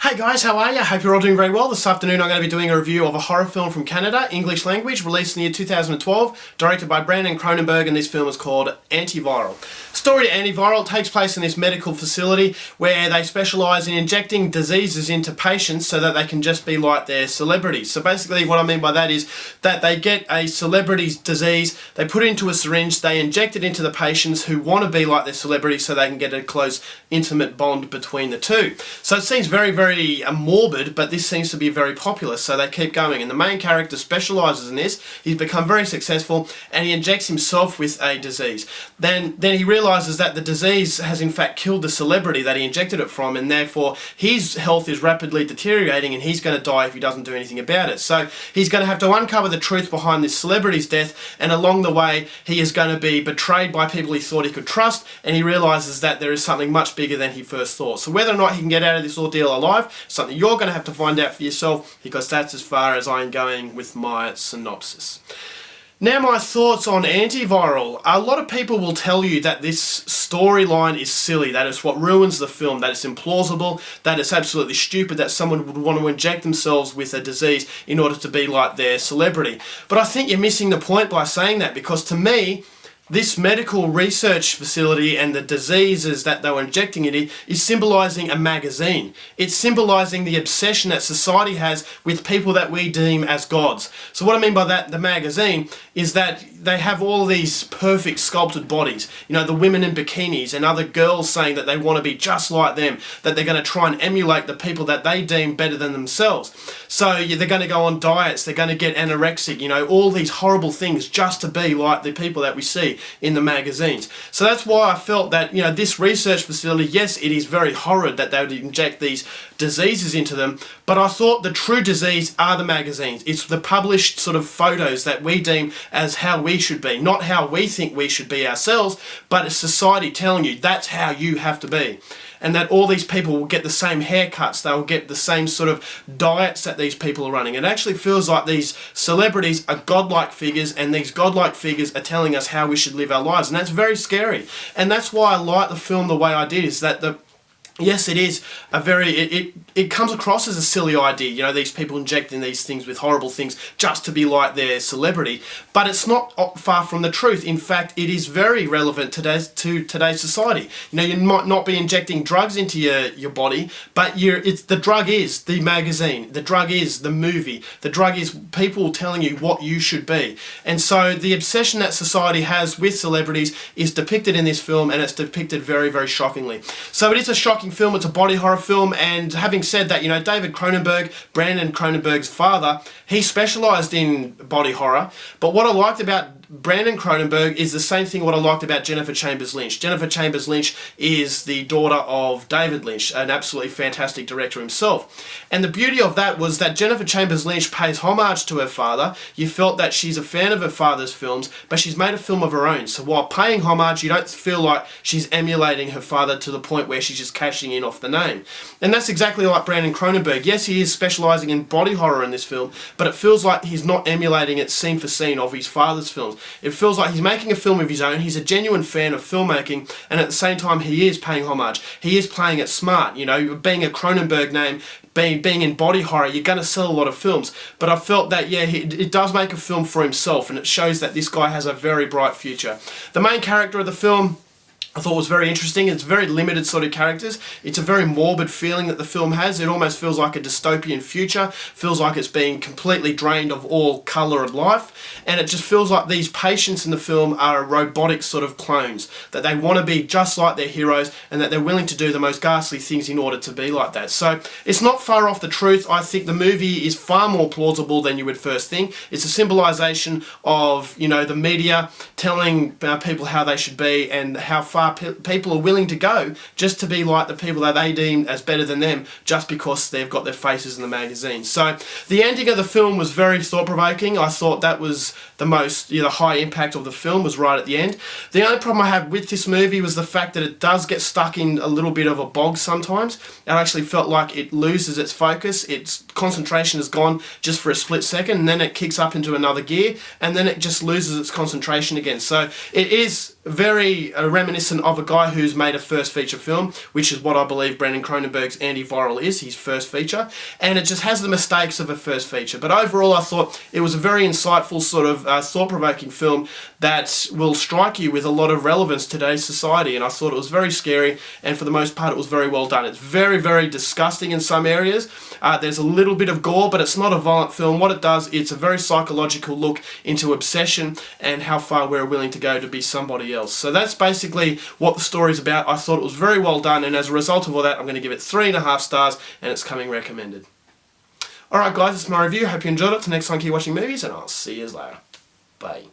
Hey guys, how are you? Hope you're all doing very well. This afternoon I'm going to be doing a review of a horror film from Canada, English language, released in the year 2012, directed by Brandon Cronenberg, and this film is called Antiviral. Story to Antiviral takes place in this medical facility where they specialise in injecting diseases into patients so that they can just be like their celebrities. So basically what I mean by that is that they get a celebrity's disease, they put it into a syringe, they inject it into the patients who want to be like their celebrity so they can get a close, intimate bond between the two. So it seems very morbid, but this seems to be very popular, so they keep going. And the main character specialises in this. He's become very successful, and he injects himself with a disease. Then he realises that the disease has in fact killed the celebrity that he injected it from, and therefore his health is rapidly deteriorating, and he's going to die if he doesn't do anything about it. So he's going to have to uncover the truth behind this celebrity's death, and along the way he is going to be betrayed by people he thought he could trust, and he realises that there is something much bigger than he first thought. So whether or not he can get out of this ordeal alive, something you're going to have to find out for yourself, because that's as far as I'm going with my synopsis. Now my thoughts on Antiviral. A lot of people will tell you that this storyline is silly, that it's what ruins the film, that it's implausible, that it's absolutely stupid that someone would want to inject themselves with a disease in order to be like their celebrity. But I think you're missing the point by saying that, because to me, this medical research facility and the diseases that they were injecting it in is symbolising a magazine. It's symbolising the obsession that society has with people that we deem as gods. So what I mean by that, the magazine, is that they have all these perfect sculpted bodies. You know, the women in bikinis and other girls saying that they want to be just like them, that they're going to try and emulate the people that they deem better than themselves. So they're going to go on diets, they're going to get anorexic, you know, all these horrible things just to be like the people that we see in the magazines. So that's why I felt that, you know, this research facility, yes, it is very horrid that they would inject these diseases into them, but I thought the true disease are the magazines. It's the published sort of photos that we deem as how we should be, not how we think we should be ourselves, but it's society telling you that's how you have to be. And that all these people will get the same haircuts, they'll get the same sort of diets that these people are running. It actually feels like these celebrities are godlike figures, and these godlike figures are telling us how we should live our lives, and that's very scary. And that's why I like the film the way I did, is that yes, it is a very, it comes across as a silly idea, you know, these people injecting these things with horrible things just to be like their celebrity, but it's not far from the truth. In fact, it is very relevant to today's society. You know, you might not be injecting drugs into your body, but the drug is the magazine, the drug is the movie, the drug is people telling you what you should be. And so the obsession that society has with celebrities is depicted in this film, and it's depicted very shockingly. So it is a shocking film, it's a body horror film, and having said that, you know, David Cronenberg, Brandon Cronenberg's father, he specialised in body horror, but what I liked about Brandon Cronenberg is the same thing what I liked about Jennifer Chambers Lynch. Jennifer Chambers Lynch is the daughter of David Lynch, an absolutely fantastic director himself. And the beauty of that was that Jennifer Chambers Lynch pays homage to her father. You felt that she's a fan of her father's films, but she's made a film of her own. So while paying homage, you don't feel like she's emulating her father to the point where she's just cashing in off the name. And that's exactly like Brandon Cronenberg. Yes, he is specialising in body horror in this film, but it feels like he's not emulating it scene for scene of his father's films. It feels like he's making a film of his own. He's a genuine fan of filmmaking, and at the same time he is paying homage. He is playing it smart. You know, being a Cronenberg name, being in body horror, you're going to sell a lot of films. But I felt that, yeah, it does make a film for himself, and it shows that this guy has a very bright future. The main character of the film, I thought was very interesting. It's very limited sort of characters. It's a very morbid feeling that the film has. It almost feels like a dystopian future. Feels like it's being completely drained of all colour and life. And it just feels like these patients in the film are robotic sort of clones. That they want to be just like their heroes, and that they're willing to do the most ghastly things in order to be like that. So it's not far off the truth. I think the movie is far more plausible than you would first think. It's a symbolisation of, you know, the media telling people how they should be, and how far people are willing to go just to be like the people that they deem as better than them, just because they've got their faces in the magazine. So the ending of the film was very thought-provoking. I thought that was the most, you know, high impact of the film was right at the end. The only problem I had with this movie was the fact that it does get stuck in a little bit of a bog sometimes. I actually felt like it loses its focus, its concentration is gone just for a split second, and then it kicks up into another gear, and then it just loses its concentration again. So it is very reminiscent reminiscent of a guy who's made a first feature film, which is what I believe Brandon Cronenberg's Antiviral is, his first feature, and it just has the mistakes of a first feature. But overall, I thought it was a very insightful sort of thought-provoking film that will strike you with a lot of relevance to today's society, and I thought it was very scary, and for the most part it was very well done. It's very, very disgusting in some areas. There's a little bit of gore, but it's not a violent film. What it does, it's a very psychological look into obsession and how far we're willing to go to be somebody else. So that's basically what the story's about. I thought it was very well done, and as a result of all that, I'm going to give it 3.5 stars, and it's coming recommended. Alright guys, that's my review. Hope you enjoyed it. Till next time, keep watching movies, and I'll see you later. Bye.